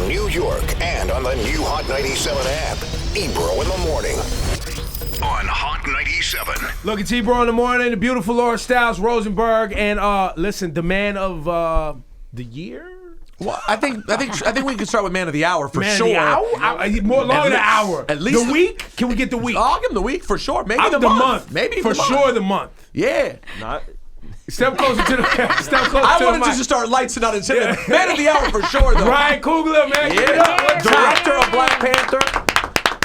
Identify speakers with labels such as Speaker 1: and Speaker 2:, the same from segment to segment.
Speaker 1: New York and on the new Hot 97 app. Ebro in the morning on Hot 97.
Speaker 2: Look, it's Ebro in the morning. The beautiful Laura Stiles Rosenberg, and listen, the man of the year.
Speaker 3: Well, I think we can start with man of the hour for
Speaker 2: man
Speaker 3: sure.
Speaker 2: Of the hour? More longer than an hour.
Speaker 3: At least
Speaker 2: the week. Can we get the week?
Speaker 3: I'll give him the week for sure. Maybe
Speaker 2: the month.
Speaker 3: Maybe
Speaker 2: for
Speaker 3: the month.
Speaker 2: sure the month.
Speaker 3: Yeah.
Speaker 2: Step closer to the
Speaker 3: I wanted to start lights and not intimidating. Yeah. Man of the hour for sure, though.
Speaker 2: Ryan Coogler, man.
Speaker 3: Yeah. Director of Black Panther.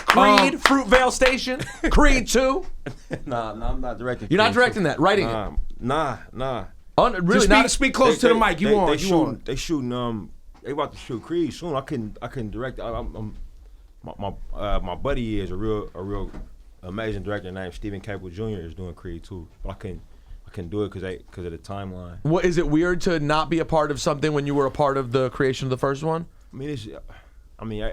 Speaker 3: Creed, Fruitvale Station. Creed 2.
Speaker 4: Nah, I'm not directing.
Speaker 3: You're not directing that. Writing it.
Speaker 4: Nah.
Speaker 3: Really
Speaker 2: just speak close to the mic.
Speaker 4: They shooting. They about to shoot Creed soon. I couldn't direct. My buddy is a real amazing director named Stephen Cable Jr. is doing Creed 2. But I couldn't do it because of the timeline.
Speaker 3: What is it weird to not be a part of something when you were a part of the creation of the first one?
Speaker 4: I mean,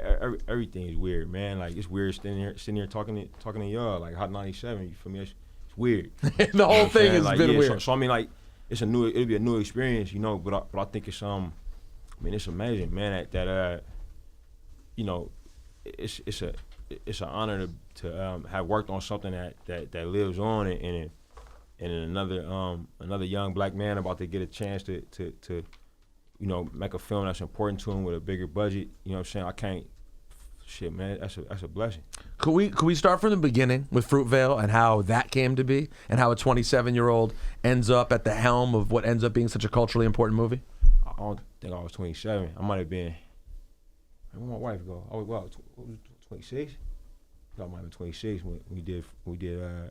Speaker 4: everything is weird, man. Like, it's weird sitting here talking to y'all, like Hot 97. You feel me? It's weird.
Speaker 3: The whole thing has been weird.
Speaker 4: So I mean, like, it'll be a new experience, you know. But I think it's it's amazing, man. That you know, it's an honor to have worked on something that lives on and another young black man about to get a chance to you know, make a film that's important to him with a bigger budget. You know what I'm saying? I can't. Shit, man, that's a blessing.
Speaker 3: Could we start from the beginning with Fruitvale and how that came to be, and how a 27-year-old ends up at the helm of what ends up being such a culturally important movie?
Speaker 4: I don't think I was 27. I might have been. Where my wife go? I was 26. I might have been 26 when we did Fruitvale.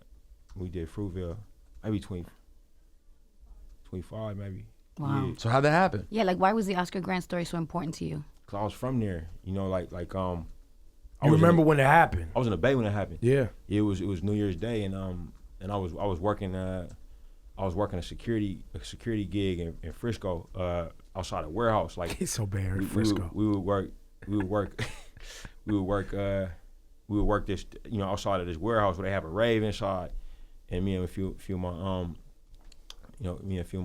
Speaker 4: Maybe 25, maybe.
Speaker 5: Wow.
Speaker 4: Yeah.
Speaker 3: So how'd that happen?
Speaker 5: Yeah, like why was the Oscar Grant story so important to you?
Speaker 4: Cause I was from there, you know, like
Speaker 2: You remember when it happened?
Speaker 4: I was in the Bay when it happened.
Speaker 2: Yeah.
Speaker 4: It was New Year's Day, and I was working a security gig in Frisco, outside a warehouse. Like,
Speaker 2: it's so bad in Frisco.
Speaker 4: We would work this, you know, outside of this warehouse where they have a rave inside, and me and a few of my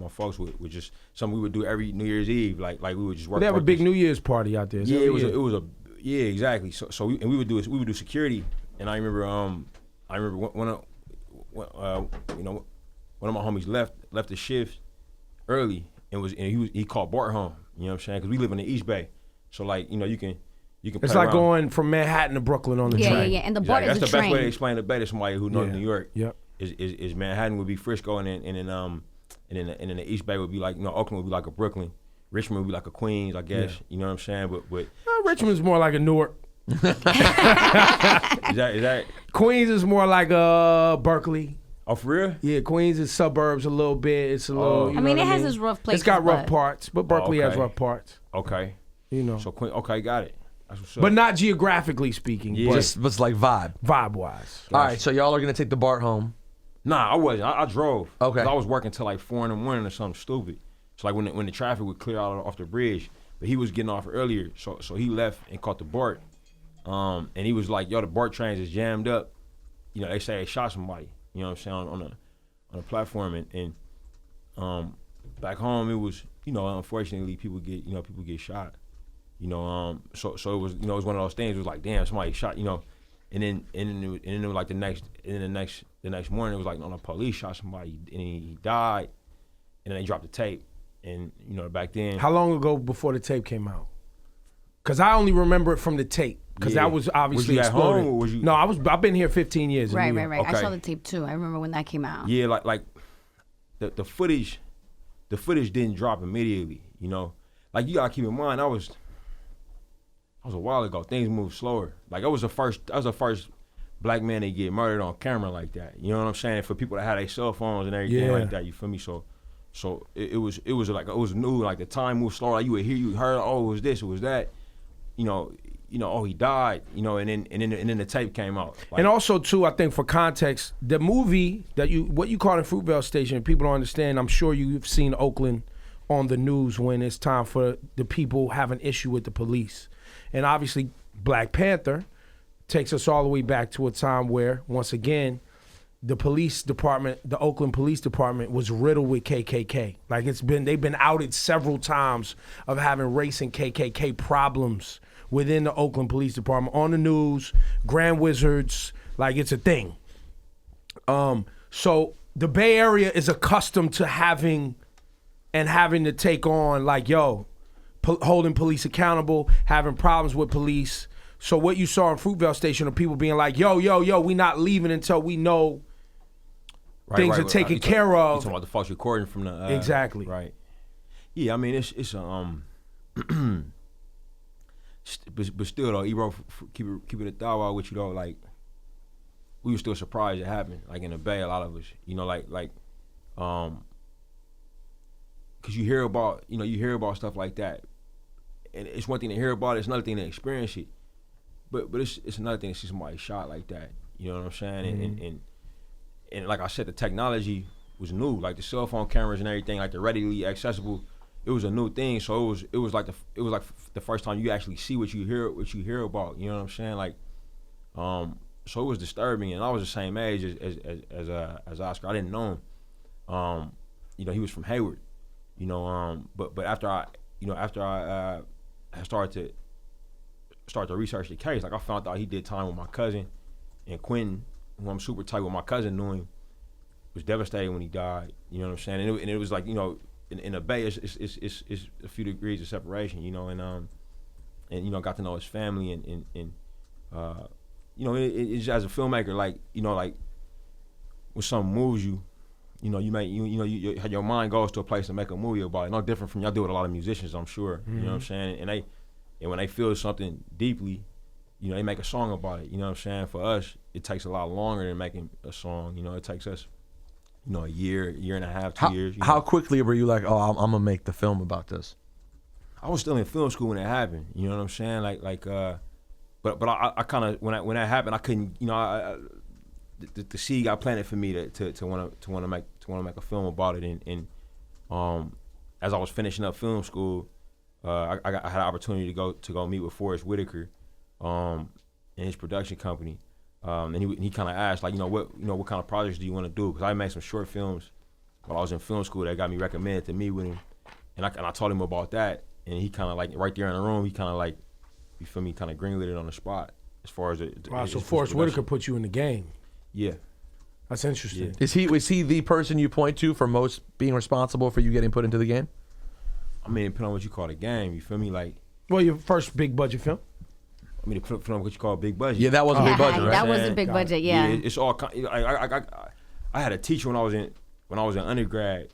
Speaker 4: folks would just something we would do every New Year's Eve. Like we would just work.
Speaker 2: They have a big New Year's party out there.
Speaker 4: Yeah, it was exactly. So we would do security, and I remember when you know, one of my homies left the shift early and he called Bart home. You know what I'm saying? Because we live in the East Bay, so like, you know, you can.
Speaker 2: It's like going from Manhattan to Brooklyn on the train.
Speaker 5: Yeah, and the Bart is a train.
Speaker 4: That's the best way to explain the Bay to somebody who knows New York.
Speaker 2: Yep.
Speaker 4: Is Manhattan would be Frisco, and then the East Bay would be like, you know, Oakland would be like a Brooklyn, Richmond would be like a Queens, I guess. Yeah. You know what I'm saying? But
Speaker 2: Richmond's more like a Newark.
Speaker 4: is that
Speaker 2: Queens is more like Berkeley.
Speaker 4: Oh, for real?
Speaker 2: Yeah, Queens is suburbs a little bit. It's a little.
Speaker 5: I mean, it has its rough places.
Speaker 2: It's got rough parts, but Berkeley has rough parts.
Speaker 4: Okay.
Speaker 2: You know.
Speaker 4: So Queen. Okay, got it. That's what's up.
Speaker 2: But not geographically speaking.
Speaker 4: Yeah.
Speaker 2: But
Speaker 3: Just like vibe
Speaker 2: wise.
Speaker 3: All right, so y'all are gonna take the Bart home.
Speaker 4: Nah, I wasn't. I drove.
Speaker 3: Okay.
Speaker 4: I was working till like 4 a.m. or something stupid. So like when the traffic would clear out off the bridge, but he was getting off earlier, so he left and caught the Bart. And he was like, "Yo, the Bart trains is jammed up." You know, they say they shot somebody. You know what I'm saying, on a platform, and back home it was, you know, unfortunately people get shot. You know, so it was, you know, it was one of those things. It was like, damn, somebody shot, you know, and then it was like the next morning it was like, no, the police shot somebody and he died, and then they dropped the tape, and you know, back then.
Speaker 2: How long ago before the tape came out? Because I only remember it from the tape, because that was obviously exploded.
Speaker 4: Home, or was you?
Speaker 2: No, I've been here 15 years.
Speaker 5: Right.
Speaker 4: Okay.
Speaker 5: I saw the tape too. I remember when that came out.
Speaker 4: Yeah, like the footage didn't drop immediately. You know, like you gotta keep in mind, that was a while ago. Things moved slower. Like I was the first black man to get murdered on camera like that. You know what I'm saying? For people that had their cell phones and everything like that. You feel me? So it was like, it was new. Like the time moved slower. Like you heard, oh, it was this, it was that. You know, oh, he died. You know, and then the tape came out. Like,
Speaker 2: and also too, I think for context, the movie what you call it Fruitvale Station, people don't understand. I'm sure you've seen Oakland on the news when it's time for the people have an issue with the police. And obviously, Black Panther takes us all the way back to a time where, once again, the police department, the Oakland Police Department, was riddled with KKK. Like they've been outed several times of having race and KKK problems within the Oakland Police Department, on the news, Grand Wizards, like it's a thing. So the Bay Area is accustomed to having to take on, like, holding police accountable, having problems with police. So what you saw in Fruitvale Station are people being like, yo, we not leaving until we know things are taken care of.
Speaker 4: You talking about the false recording from the
Speaker 2: exactly.
Speaker 4: Right. Yeah, I mean it's but still though, Ebro, keep it a thought with you though, like we were still surprised it happened. Like in the Bay, a lot of us, cause you hear about stuff like that. And it's one thing to hear about it, it's another thing to experience it. But it's another thing to see somebody shot like that. You know what I'm saying? Mm-hmm. And like I said, the technology was new. Like the cell phone cameras and everything, like they're readily accessible. It was a new thing. So it was like the first time you actually see what you hear about. You know what I'm saying? Like, so it was disturbing. And I was the same age as Oscar. I didn't know him. He was from Hayward. But after I started to research the case, like I found out he did time with my cousin, and Quentin, who I'm super tight with, my cousin knew him, was devastated when he died. You know what I'm saying? And it was like, in the Bay, it's a few degrees of separation, and got to know his family, and it's as a filmmaker, like when something moves you, your mind goes to a place to make a movie about it. No different from y'all do with a lot of musicians, I'm sure. Mm-hmm. You know what I'm saying? And when they feel something deeply, they make a song about it. You know what I'm saying? For us, it takes a lot longer than making a song. It takes us, a year and a half, 2 years.
Speaker 3: How quickly were you like, oh, I'm gonna make the film about this?
Speaker 4: I was still in film school when it happened. You know what I'm saying? But I kind of when that happened, I couldn't. The seed got planted for me to want to make a film about it. And as I was finishing up film school, I had an opportunity to go meet with Forrest Whitaker, and his production company. And he kind of asked, like, what kind of projects do you want to do? Because I made some short films while I was in film school that got me recommended to meet with him, and I told him about that, and he kind of like right there in the room, he kind of like, you feel me, kind of greenlit it on the spot as far as
Speaker 2: wow. So Forrest Whitaker put you in the game.
Speaker 4: Yeah.
Speaker 2: That's interesting.
Speaker 3: Yeah. Was he the person you point to for most being responsible for you getting put into the game?
Speaker 4: I mean, depending on what you call the game, you feel me? Like,
Speaker 2: well, your first big budget film.
Speaker 4: I mean, depending on what you call a big budget.
Speaker 3: Yeah, that was a big budget, right?
Speaker 5: That was a big budget, yeah.
Speaker 4: It's all. I had a teacher when I was in undergrad.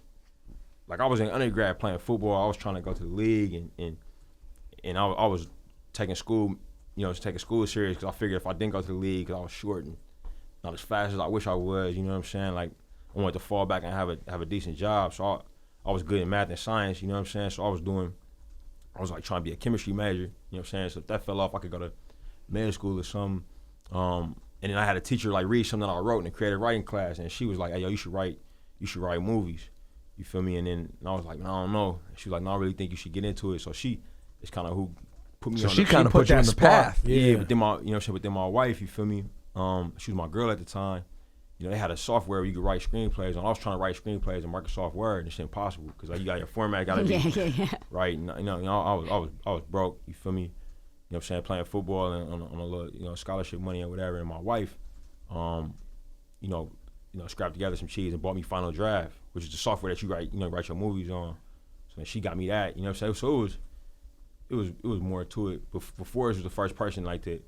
Speaker 4: Like I was in undergrad playing football. I was trying to go to the league, and I was taking school, taking school serious because I figured if I didn't go to the league, because I was short and not as fast as I wish I was, you know what I'm saying? Like I wanted to fall back and have a decent job. So I was good in math and science, you know what I'm saying? So I was like trying to be a chemistry major, you know what I'm saying? So if that fell off, I could go to middle school or something. And then I had a teacher like read something that I wrote in the creative writing class, and she was like, hey, yo, you should write movies. You feel me? And I was like, no, I don't know. She was like, no, I really think you should get into it. So she is kind of who put me on. So
Speaker 3: she kind of put you on the path.
Speaker 4: Yeah, but then my wife, you feel me? She was my girl at the time. They had a software where you could write screenplays on. I was trying to write screenplays in Microsoft Word, and it's impossible because like, you got your format, got to be right. And, I was broke. You feel me? You know what I'm saying? Playing football and on a little scholarship money or whatever. And my wife, scrapped together some cheese and bought me Final Draft, which is the software that you write your movies on. So she got me that. You know what I'm saying? So it was more to it. But before, was the first person like that.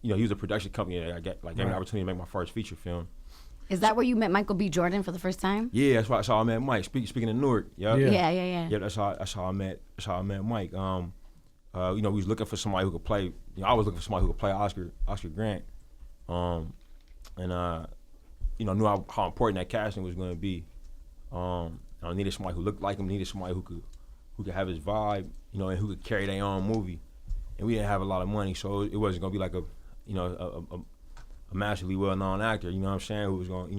Speaker 4: He was a production company that gave me the opportunity to make my first feature film.
Speaker 5: Is that where you met Michael B. Jordan for the first time?
Speaker 4: Yeah, that's how I met Mike. Speaking of Newark,
Speaker 5: Yeah,
Speaker 4: that's how I met Mike. We was looking for somebody who could play. I was looking for somebody who could play Oscar Grant. Knew how important that casting was going to be. I needed somebody who looked like him. Needed somebody who could have his vibe. And who could carry their own movie. And we didn't have a lot of money, so it wasn't going to be like a massively well-known actor, you know what I'm saying, who was going,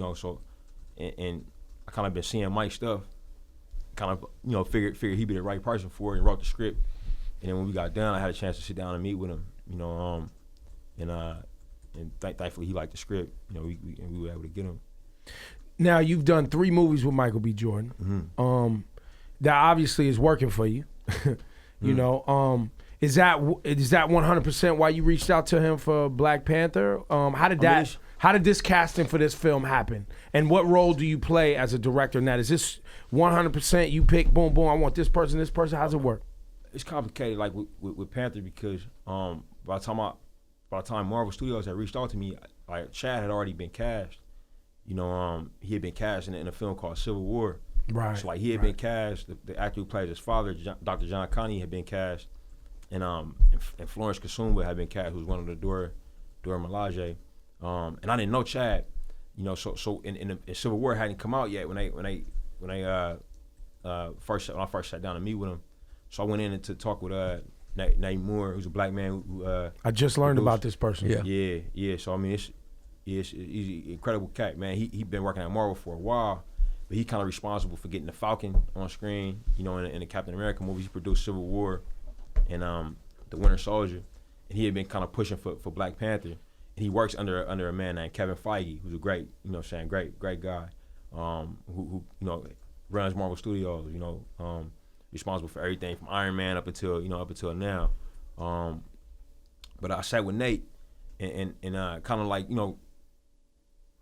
Speaker 4: and I kind of been seeing Mike's stuff, kind of, figured he'd be the right person for it, and wrote the script. And then when we got done, I had a chance to sit down and meet with him, and thankfully he liked the script, we were able to get him.
Speaker 2: Now you've done 3 movies with Michael B. Jordan. That obviously is working for you. You know, is that 100% why you reached out to him for Black Panther? How did this casting for this film happen? And what role do you play as a director in that? Is this 100% you pick, boom, boom, I want this person, how's it work?
Speaker 4: It's complicated, like with Panther, because by the time Marvel Studios had reached out to me, like Chad had already been cast. You know, he had been cast in a film called Civil War.
Speaker 2: Right.
Speaker 4: So like he had been cast. The actor who plays his father, Dr. John Connie, had been cast, and Florence Kasumba had been cast, who's one of the Dora Milaje. And I didn't know Chad. You know, so in Civil War hadn't come out yet when I first sat down to meet with him. So I went in to talk with Nate Moore, who's a black man who
Speaker 2: I just learned about this person.
Speaker 4: Yeah. So I mean, he's an incredible cat, man. He been working at Marvel for a while, but he kind of responsible for getting the Falcon on screen. You know, in the Captain America movies, he produced Civil War and the Winter Soldier, and he had been kind of pushing for Black Panther. And he works under a man named Kevin Feige, who's a great, you know, great guy, who you know runs Marvel Studios. You know, responsible for everything from Iron Man up until now. But I sat with Nate and kind of like, you know,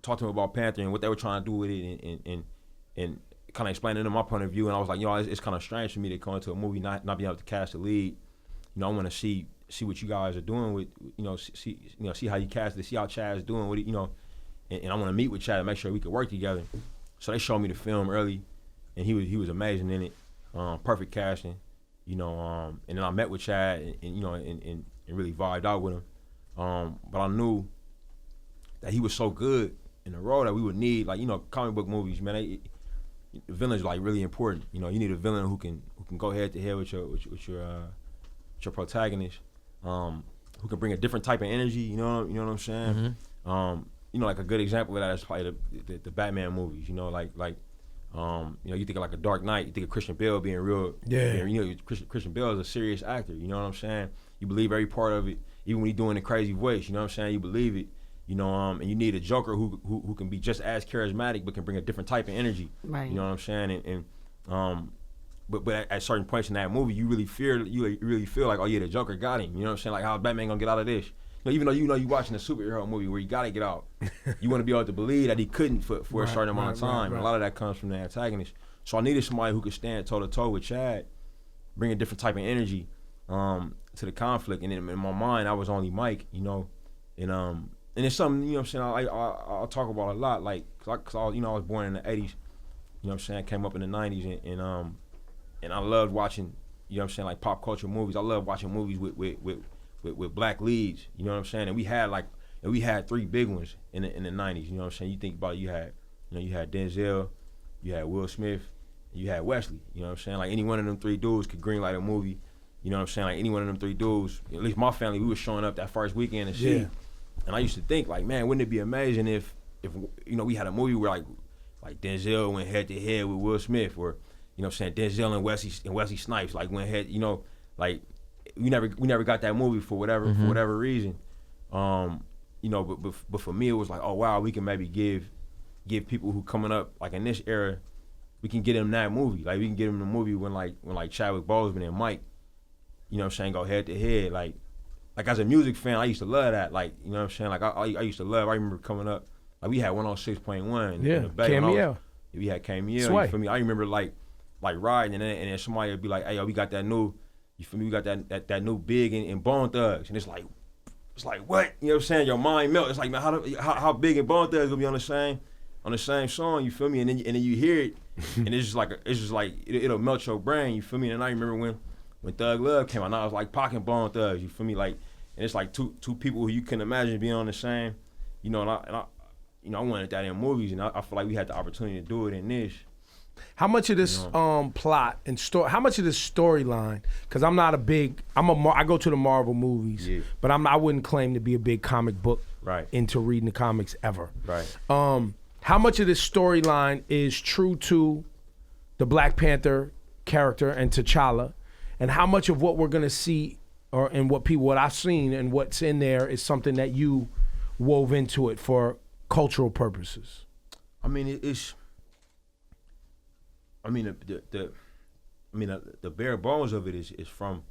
Speaker 4: talked to him about Panther and what they were trying to do with it and kind of explained to them my point of view. And I was like, you know, it's kind of strange for me to go into a movie not being able to cast a lead. You know, I want to see what you guys are doing with, you know, see how you cast it, see how Chad's doing with it, you know, and I want to meet with Chad and make sure we could work together. So they showed me the film early, and he was amazing in it. Perfect casting, you know, and then I met with Chad and you know, and really vibed out with him. But I knew that he was so good in the role that we would need, like, you know, comic book movies, man. The villain's like really important. You know, you need a villain who can go head to head with your protagonist, who can bring a different type of energy. You know what I'm saying? You know, like a good example of that is probably the Batman movies. You know, like. You know, you think of like a Dark Knight, you think of Christian Bale being real. Yeah. You know, Christian Bale is a serious actor. You know what I'm saying? You believe every part of it, even when he's doing the crazy voice. You know what I'm saying? You believe it. You know, and you need a Joker who can be just as charismatic, but can bring a different type of energy. Right. You know what I'm saying? But at certain points in that movie, you really feel like, oh yeah, the Joker got him. You know what I'm saying? Like, how's Batman gonna get out of this? You know, even though you know you're watching a superhero movie where you gotta get out, you want to be able to believe that he couldn't for a certain amount of time. Right. A lot of that comes from the antagonist. So I needed somebody who could stand toe to toe with Chad, bring a different type of energy to the conflict. And in my mind, I was only Mike, you know, and it's something, you know what I'm saying, I'll talk about a lot, like, cause I was born in the 80s, you know what I'm saying, came up in the 90s, and I loved watching, you know what I'm saying, like pop culture movies. I love watching movies with black leads, you know what I'm saying, and we had 3 big ones in the 90s, you know what I'm saying. You think about it, you had Denzel, you had Will Smith, and you had Wesley, you know what I'm saying. Like, any one of them 3 dudes could greenlight a movie, you know what I'm saying. Like, any one of them 3 dudes, at least my family, we was showing up that first weekend to see. Yeah. And I used to think, like, man, wouldn't it be amazing if you know, we had a movie where like Denzel went head to head with Will Smith, or, you know what I'm saying, Denzel and Wesley Snipes like went head, you know, like we never got that movie for whatever reason. You know, but for me it was like, oh wow, we can maybe give people who coming up like in this era, we can get them that movie. Like, we can get them the movie when Chadwick Boseman and Mike, you know what I'm saying, go head to head. Like as a music fan, I used to love that. Like, you know what I'm saying? Like, I used to love, I remember coming up, like, we had 106.1.
Speaker 2: Yeah, KMEL.
Speaker 4: We had KMEL, you feel me? I remember like riding and then somebody would be like, hey, yo, we got that new, you feel me? We got that new Big and Bone Thugs. And it's like, what? You know what I'm saying? Your mind melts. It's like, man, how Big and Bone Thugs gonna be on the same song, you feel me? And then you hear it, and it's just like it'll melt your brain, you feel me? And I remember when Thug Love came out, and I was like Pac and Bone Thugs, you feel me? Like, and it's like two people who you couldn't imagine being on the same, you know. And I you know, I wanted that in movies, and I feel like we had the opportunity to do it in this.
Speaker 2: How much of this plot and story? How much of this storyline? Because I go to the Marvel movies, but I wouldn't claim to be a big comic book into reading the comics ever. Right. How much of this storyline is true to the Black Panther character and T'Challa, and how much of what we're gonna see, and what I've seen and what's in there is something that you wove into it for cultural purposes?
Speaker 4: I mean, it's. I mean, the bare bones of it is from,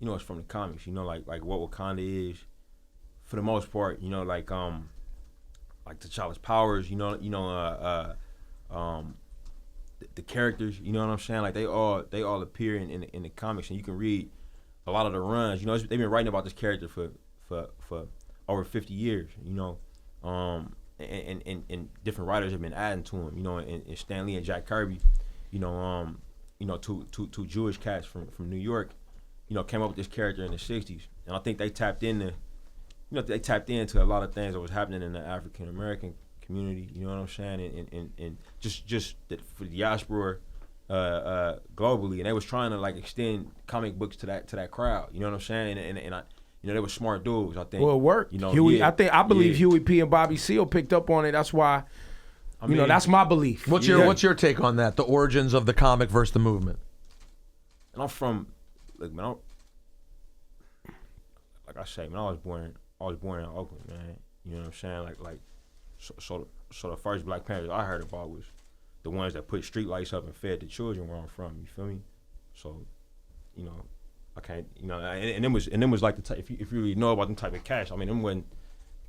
Speaker 4: it's from the comics. Like what Wakanda is, for the most part. Like T'Challa's powers. The characters. You know what I'm saying? Like they all appear in the comics, and you can read a lot of the runs. They've been writing about this character for over 50 years. And different writers have been adding to him. And Stan Lee and Jack Kirby. Two Jewish cats from New York, came up with this character in the 60s. And I think they tapped into a lot of things that was happening in the African American community, you know what I'm saying? And just for the diaspora globally. And they was trying to like extend comic books to that crowd, you know what I'm saying? And I, they were smart dudes, I think.
Speaker 2: Well, it worked. Huey, I believe Huey P and Bobby Seale picked up on it. That's why. I mean, that's my belief.
Speaker 3: What's your take on that? The origins of the comic versus the movement.
Speaker 4: And I'm from, like I say, man, I was born in Oakland, man. You know what I'm saying? So the first Black Panthers I heard about was the ones that put street lights up and fed the children where I'm from. You feel me? So, I can't, and them was like the type, if you really know about them type of cats. I mean, them wasn't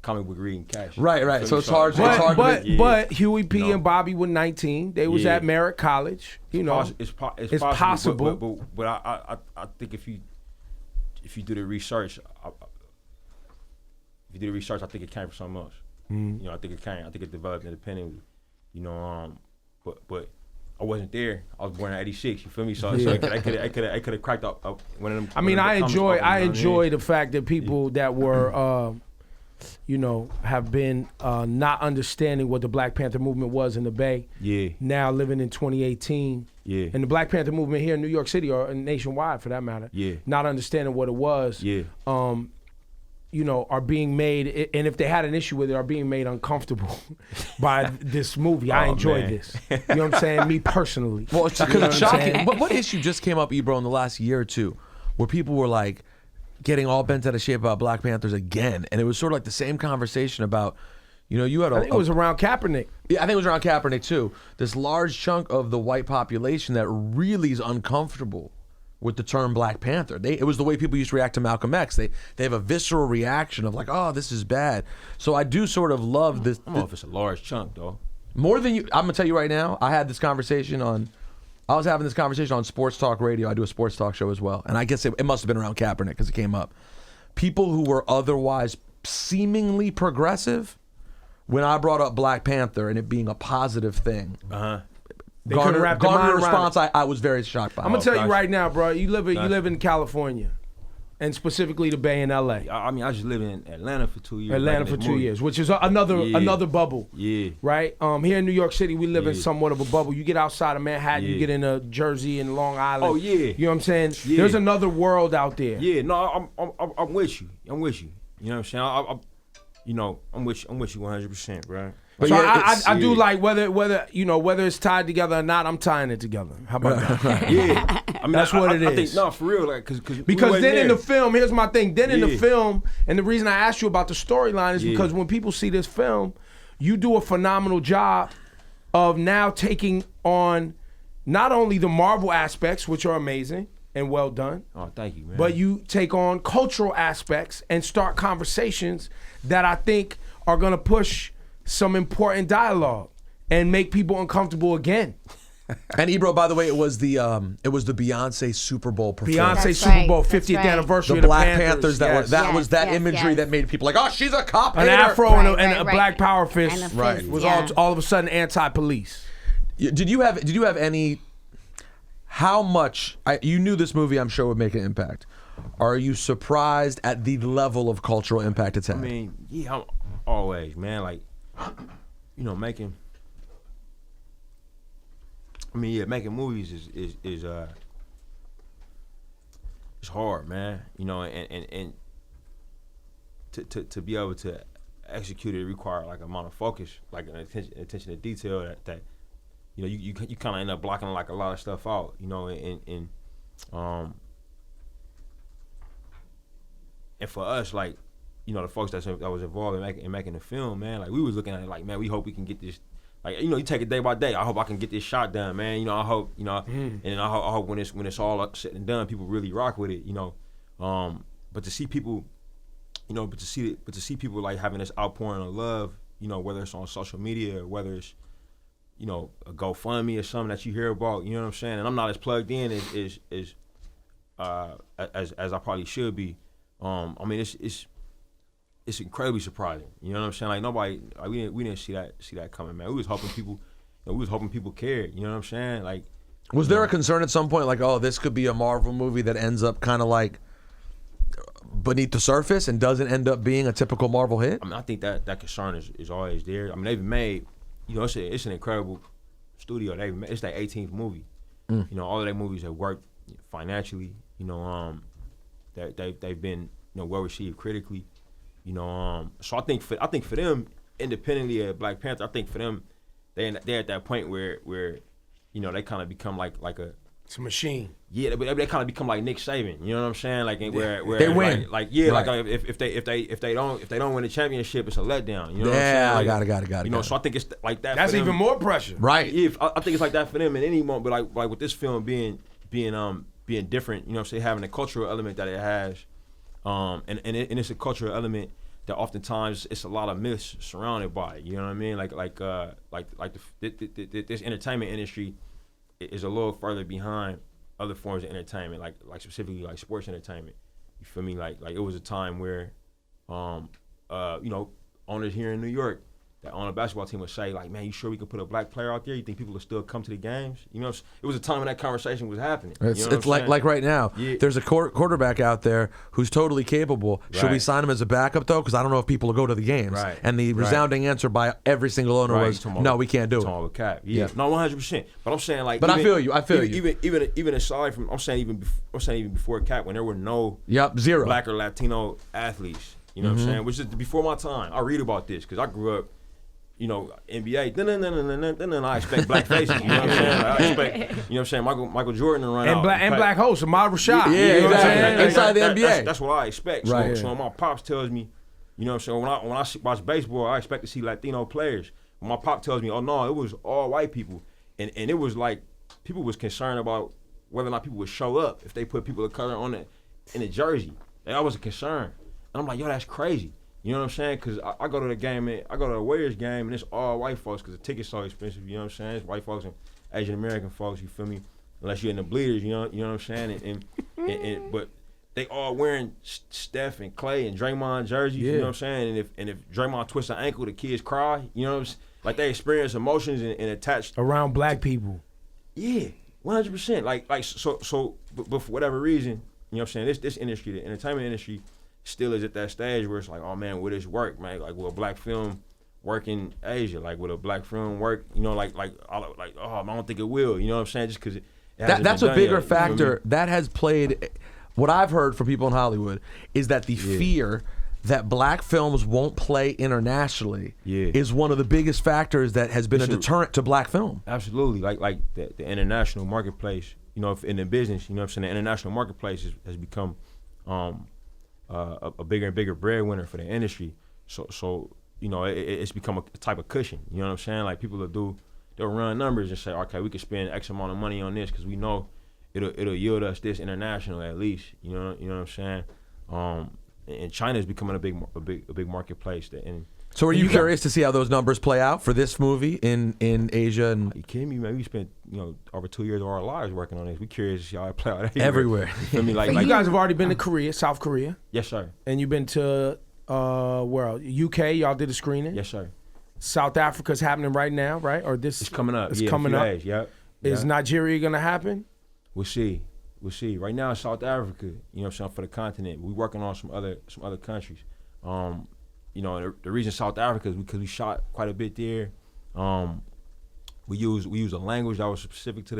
Speaker 4: comic book reading cash.
Speaker 3: Right. So it's hard.
Speaker 2: But Huey P and Bobby were 19. They was at Merritt College.
Speaker 4: It's possible. But I think if you do the research, I think it came from something else. I think it came. I think it developed independently. But I wasn't there. I was born in '86. You feel me? So I could have cracked up one of them.
Speaker 2: I mean, I enjoy the fact that people that were. Have been not understanding what the Black Panther movement was in the Bay.
Speaker 4: Yeah.
Speaker 2: Now living in 2018.
Speaker 4: Yeah.
Speaker 2: And the Black Panther movement here in New York City or nationwide for that matter.
Speaker 4: Yeah.
Speaker 2: Not understanding what it was.
Speaker 4: Yeah.
Speaker 2: Are being made, and if they had an issue with it, are being made uncomfortable by this movie. I enjoy this. You know what I'm saying? Me personally.
Speaker 3: Well, it's shocking. What issue just came up, Ebro, in the last year or two, where people were like, getting all bent out of shape about Black Panthers again, and it was sort of like the same conversation about, you had
Speaker 2: I think it was around Kaepernick.
Speaker 3: Yeah, I think it was around Kaepernick too. This large chunk of the white population that really is uncomfortable with the term Black Panther. It was the way people used to react to Malcolm X. They have a visceral reaction of like, oh, this is bad. So I do sort of love this.
Speaker 4: I don't know if it's a large chunk though.
Speaker 3: More than you. I'm gonna tell you right now. I was having this conversation on Sports Talk Radio. I do a sports talk show as well. And I guess it must have been around Kaepernick because it came up. People who were otherwise seemingly progressive, when I brought up Black Panther and it being a positive thing, garnered a response I was very shocked by.
Speaker 2: I'm going to tell you right now, bro. You live in California. And specifically the Bay in LA.
Speaker 4: I mean, I just live in Atlanta for 2 years.
Speaker 2: Which is another bubble.
Speaker 4: Yeah.
Speaker 2: Right? Here in New York City, we live in somewhat of a bubble. You get outside of Manhattan, you get into Jersey and Long Island.
Speaker 4: Oh, yeah.
Speaker 2: You know what I'm saying?
Speaker 4: Yeah.
Speaker 2: There's another world out there.
Speaker 4: Yeah, no, I'm with you. You know what I'm saying? I'm with you 100%, bro.
Speaker 2: So I do like whether it's tied together or not. I'm tying it together. How about that?
Speaker 4: Yeah, I mean
Speaker 2: that's what it is.
Speaker 4: I think no, for real, like
Speaker 2: because then in the film, here's my thing. Then in the film, and the reason I asked you about the storyline is because when people see this film, you do a phenomenal job of now taking on not only the Marvel aspects, which are amazing and well done.
Speaker 4: Oh, thank you, man.
Speaker 2: But you take on cultural aspects and start conversations that I think are gonna push some important dialogue and make people uncomfortable again.
Speaker 3: And Ebro, by the way, it was the Beyonce Super Bowl performance.
Speaker 2: Beyonce Super Bowl 50th anniversary of the
Speaker 3: Black
Speaker 2: Panthers.
Speaker 3: That was that imagery that made people like, oh, she's a cop.
Speaker 2: An afro and a black power fist.
Speaker 5: Right.
Speaker 2: Was all of a sudden anti-police.
Speaker 3: Did you have any? How much you knew this movie? I'm sure would make an impact. Are you surprised at the level of cultural impact it's had?
Speaker 4: I mean, yeah, I'm always, man. Like, making. I mean, yeah, making movies is it's hard, man. And to be able to execute it require like amount of focus, like an attention to detail that you kind of end up blocking like a lot of stuff out, and for us, like, the folks that was involved in making the film, man, like we was looking at it like, man, we hope we can get this like, you know, you take it day by day. I hope I can get this shot done, man. You know, I hope, you know, and I hope when it's all up, said and done, people really rock with it, you know. But to see people, you know, but to see people like having this outpouring of love, you know, whether it's on social media or whether it's, you know, a GoFundMe or something that you hear about, you know what I'm saying? And I'm not as plugged in as I probably should be. I mean, it's incredibly surprising. You know what I'm saying? Like nobody, like, we didn't see that coming, man. We was hoping people cared. You know what I'm saying? Like,
Speaker 3: was there a concern at some point, like, oh, this could be a Marvel movie that ends up kind of like beneath the surface and doesn't end up being a typical Marvel hit?
Speaker 4: I mean, I think that concern is always there. I mean, they've made, you know, it's an incredible studio. It's their 18th movie. You know, all of their movies have worked financially. You know, they've been, you know, well received critically. You know, so I think for them, independently of Black Panther, I think for them, they're at that point where you know, they kind of become like a.
Speaker 2: It's a machine.
Speaker 4: Yeah, they kind of become like Nick Saban. You know what I'm saying? Like where
Speaker 3: they win.
Speaker 4: Like if they don't win the championship, it's a letdown. You know what I'm
Speaker 3: Yeah,
Speaker 4: saying?
Speaker 3: I
Speaker 4: Like,
Speaker 3: got it.
Speaker 4: You know, so I think it's like that.
Speaker 2: That's
Speaker 4: for them.
Speaker 2: even more pressure.
Speaker 3: Right.
Speaker 4: Yeah, I think it's like that for them in any moment. But like with this film being different, you know what I'm saying, having a cultural element that it has, and it's a cultural element that oftentimes it's a lot of myths surrounded by it. You know what I mean? This entertainment industry is a little further behind other forms of entertainment, like specifically like sports entertainment. You feel me? Like it was a time where, you know, owners here in New York that own a basketball team would say, like, man, you sure we can put a black player out there? You think people will still come to the games? You know, it was a time when that conversation was happening.
Speaker 3: It's like right now.
Speaker 4: Yeah.
Speaker 3: There's a quarterback out there who's totally capable. Should we
Speaker 4: Right.
Speaker 3: sign him as a backup though? Because I don't know if people will go to the games.
Speaker 4: Right.
Speaker 3: And the
Speaker 4: Right.
Speaker 3: resounding answer by every single owner was, no, we can't do it.
Speaker 4: Talking about Cap. Yeah. No, 100%. But I'm saying like.
Speaker 3: But
Speaker 4: even,
Speaker 3: I feel you.
Speaker 4: Even aside from, I'm saying even before Cap, when there were no.
Speaker 3: Zero.
Speaker 4: Black or Latino athletes. You know what I'm saying? Which is before my time. I read about this because I grew up. You know, NBA, then I expect black faces. You know what I'm saying? Like, I expect, you know what I'm saying, Michael Jordan to run out.
Speaker 2: And black hosts, Ahmad Rashad.
Speaker 3: Yeah,
Speaker 2: you know what I'm
Speaker 3: exactly.
Speaker 2: saying?
Speaker 3: Inside the NBA.
Speaker 4: That's what I expect.
Speaker 3: Right.
Speaker 4: So when my pops tells me, you know what I'm saying, when I watch baseball, I expect to see Latino players. When my pop tells me, oh no, it was all white people. And it was like, people was concerned about whether or not people would show up if they put people of color in the jersey. That was a concern. And I'm like, yo, that's crazy. You know what I'm saying? Because I go to the game, I go to a Warriors game, and it's all white folks because the ticket's so expensive. You know what I'm saying? It's white folks and Asian American folks. You feel me? Unless you're in the bleeders, you know what I'm saying? And but they all wearing Steph and Clay and Draymond jerseys.
Speaker 2: Yeah.
Speaker 4: You know what I'm saying? And if Draymond twists an ankle, the kids cry. You know what I'm saying? Like they experience emotions and attached
Speaker 2: Around black people.
Speaker 4: Yeah, 100%. Like so. But for whatever reason, you know what I'm saying? This industry, the entertainment industry, still is at that stage where it's like, oh man, will this work, man? Like, will a black film work in Asia? Like, will a black film work? You know, like oh, I don't think it will. You know what I'm saying? Just because
Speaker 3: That's a bigger factor that has played. What I've heard from people in Hollywood is that the fear that black films won't play internationally is one of the biggest factors that has been a deterrent to black film.
Speaker 4: Absolutely, like the international marketplace. You know, if in the business, you know what I'm saying, the international marketplace has become a bigger and bigger breadwinner for the industry. So you know, it's become a type of cushion. You know what I'm saying? Like people they'll run numbers and say, okay, we can spend X amount of money on this because we know it'll yield us this international at least. You know what I'm saying? And China is becoming a big marketplace.
Speaker 3: So are you curious to see how those numbers play out for this movie in Asia? And
Speaker 4: are you kidding me, man? We spent over 2 years of our lives working on this. We curious to see how it play out
Speaker 3: everywhere.
Speaker 4: You feel me? Like
Speaker 2: you guys have already been to Korea, South Korea.
Speaker 4: Yes, sir.
Speaker 2: And you've been to where else? UK. Y'all did a screening.
Speaker 4: Yes, sir.
Speaker 2: South Africa's happening right now, right? Or this?
Speaker 4: It's coming up.
Speaker 2: It's
Speaker 4: yeah,
Speaker 2: coming up.
Speaker 4: Days. Yep.
Speaker 2: Is Nigeria gonna happen?
Speaker 4: We'll see. Right now, South Africa, you know what I'm saying, for the continent. We're working on some other countries. You know, the reason South Africa is because we shot quite a bit there. We use a language that was specific to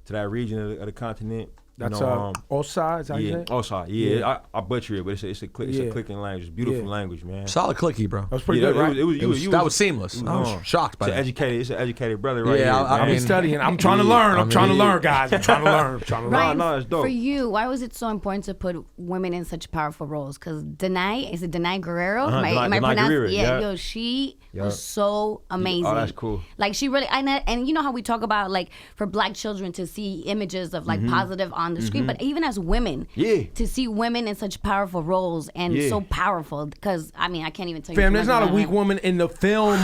Speaker 4: that region of the continent.
Speaker 2: That's
Speaker 4: you know,
Speaker 2: Osai, how you say it?
Speaker 4: Osai. Yeah, I butcher it, but it's a clicking language. It's beautiful language, man.
Speaker 3: Solid clicky, bro.
Speaker 2: That was pretty good, right?
Speaker 3: That was seamless. I was shocked by that.
Speaker 4: It's an educated brother right here.
Speaker 3: I mean,
Speaker 2: studying. I'm trying to learn. I'm trying to learn, guys. I'm trying to learn.
Speaker 5: Ryan,
Speaker 4: No, it's dope.
Speaker 5: for you, why was it so important to put women in such powerful roles? Because Denai Guerrero? Am I pronouncing?
Speaker 4: Guerrero,
Speaker 5: yeah, yo, she was so amazing.
Speaker 4: Oh, that's cool.
Speaker 5: Like she really, and you know how we talk about like for black children to see images of like positive on the screen, but even as women, to see women in such powerful roles and so powerful. Because I mean, I can't even tell you.
Speaker 2: Fam, there's not a weak woman in the film.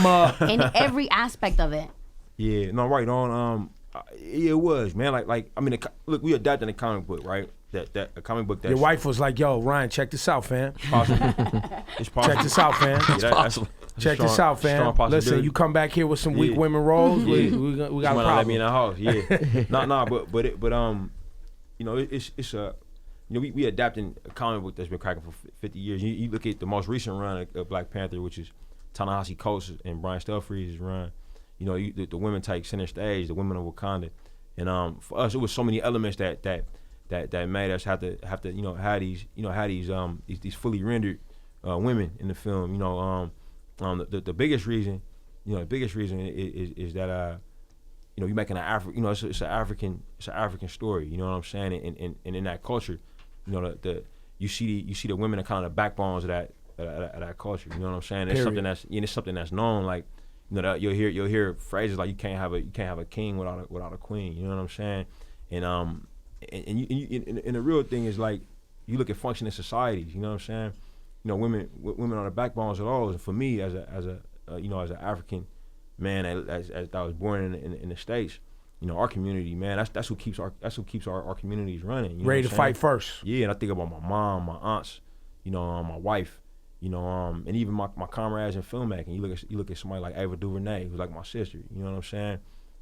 Speaker 5: In every aspect of it.
Speaker 4: Yeah, no, right on. It was, man. Like I mean, look, we adapted a comic book, right? That a comic book that
Speaker 2: Your wife was like, "Yo, Ryan, check this out, fam.
Speaker 4: it's possible.
Speaker 2: Check this out, fam.
Speaker 4: It's possible.
Speaker 2: Check this out, fam. Listen, you come back here with some weak women roles, we got a problem.
Speaker 4: Let me in the house, yeah. but you know, it's a, you know, we adapting a comic book that's been cracking for 50 years. You look at the most recent run of Black Panther, which is Ta-Nehisi Coates and Brian Stelfreeze's run. You know, the women take center stage, the women of Wakanda, and for us, it was so many elements that made us have to you know have these fully rendered women in the film. You know, the biggest reason, you know, is that you know, you're making an African, you know, it's an African story. You know what I'm saying? And in that culture, you know, you see the women are kind of the backbones of that culture. You know what I'm saying? It's something that's known. Like, you know, that you'll hear phrases like you can't have a king without a queen. You know what I'm saying? And the real thing is, like, you look at functioning societies. You know what I'm saying? You know, women are the backbones of those. And for me, as an African man that was born in the States, you know, our community, man, that's what keeps our communities running. You know
Speaker 2: ready to fight first.
Speaker 4: Yeah, and I think about my mom, my aunts, you know, my wife, you know, and even my comrades in filmmaking. You look at somebody like Ava DuVernay, who's like my sister. You know what I'm saying?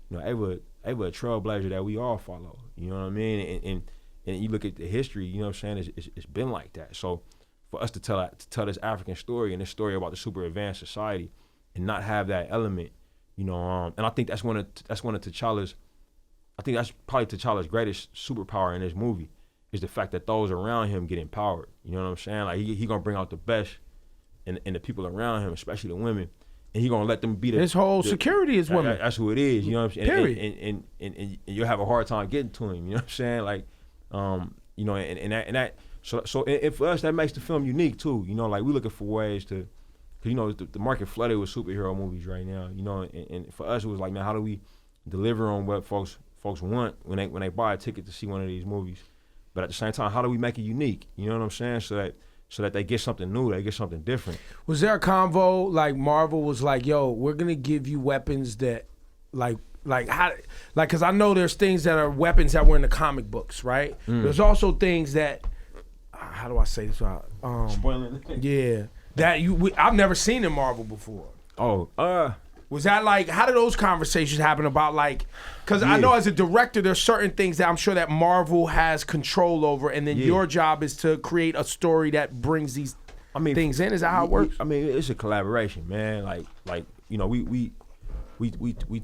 Speaker 4: You know, Ava a trailblazer that we all follow. You know what I mean? And you look at the history. You know what I'm saying? It's been like that. So for us to tell this African story and this story about the super advanced society, and not have that element, you know, and I think that's one of T'Challa's. I think that's probably T'Challa's greatest superpower in this movie, is the fact that those around him get empowered. You know what I'm saying? Like he gonna bring out the best in the people around him, especially the women, and he gonna let them be
Speaker 2: his whole security is women.
Speaker 4: That's who it is. You know what I'm saying?
Speaker 2: Period.
Speaker 4: And you'll have a hard time getting to him. You know what I'm saying? Like, you know, and that. So for us, that makes the film unique too. You know, like we looking for ways to. Cause you know the market flooded with superhero movies right now. You know, and for us it was like, man, how do we deliver on what folks want when they buy a ticket to see one of these movies? But at the same time, how do we make it unique? You know what I'm saying? So that they get something new, they get something different.
Speaker 2: Was there a convo like Marvel was like, yo, we're gonna give you weapons that because I know there's things that are weapons that were in the comic books, right? There's also things that how do I say this?
Speaker 4: Spoiling.
Speaker 2: Yeah. That I've never seen in Marvel before.
Speaker 4: Oh,
Speaker 2: was that like, how did those conversations happen about, like, because I know as a director there's certain things that I'm sure that Marvel has control over, and then your job is to create a story that brings these things in. Is that how it works?
Speaker 4: I mean, it's a collaboration, man. Like you know, we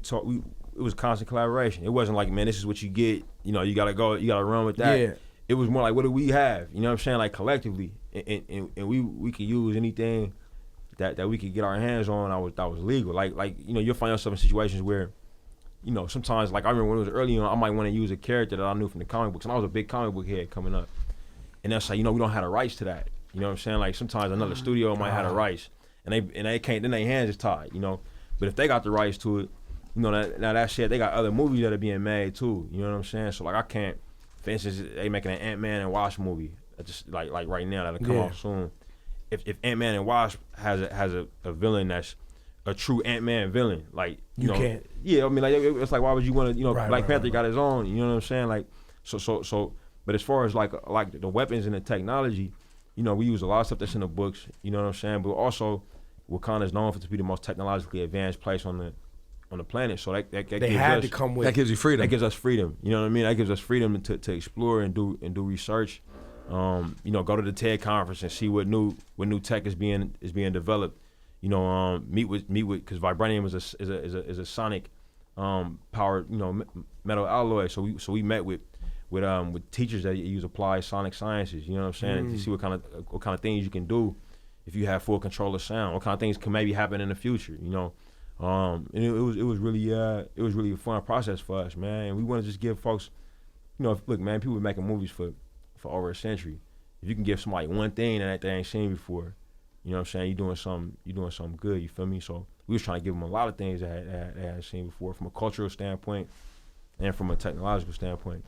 Speaker 4: talk. It was constant collaboration. It wasn't like, man, this is what you get. You know, you gotta run with that. Yeah. It was more like, what do we have? You know what I'm saying? Like collectively, and we could use anything that we could get our hands on that was legal. Like you know, you'll find yourself in situations where, you know, sometimes, like I remember when it was early on, I might want to use a character that I knew from the comic books, and I was a big comic book head coming up, and they'll say, you know, we don't have the rights to that. You know what I'm saying? Like sometimes another studio might have the rights, and they can't. Then their hands is tied. You know, but if they got the rights to it, you know, now that shit, they got other movies that are being made too. You know what I'm saying? So like I can't. For instance, they making an Ant-Man and Wasp movie, just like right now that'll come out soon. If Ant-Man and Wasp has a villain that's a true Ant-Man villain, like you know,
Speaker 2: can't.
Speaker 4: Yeah, I mean, like it's like, why would you want to? You know, Black Panther got his own. You know what I'm saying? Like so. But as far as like the weapons and the technology, you know, we use a lot of stuff that's in the books. You know what I'm saying? But also, Wakanda is known to be the most technologically advanced place on the planet, so that
Speaker 2: they had to come with.
Speaker 3: That gives you freedom.
Speaker 4: That gives us freedom. You know what I mean? That gives us freedom to explore and do research. You know, go to the TED conference and see what new tech is being developed. You know, meet with because vibranium is a sonic powered, you know, metal alloy. So we met with with teachers that use applied sonic sciences. You know what I'm saying? To see what kind of things you can do if you have full control of sound. What kind of things can maybe happen in the future? You know, and it was really a fun process for us, man. And we want to just give folks, you know, look, man, people been making movies for over a century. If you can give somebody one thing that they ain't seen before, you know what I'm saying? You're doing something good. You feel me? So we was trying to give them a lot of things that they hadn't seen before, from a cultural standpoint and from a technological standpoint.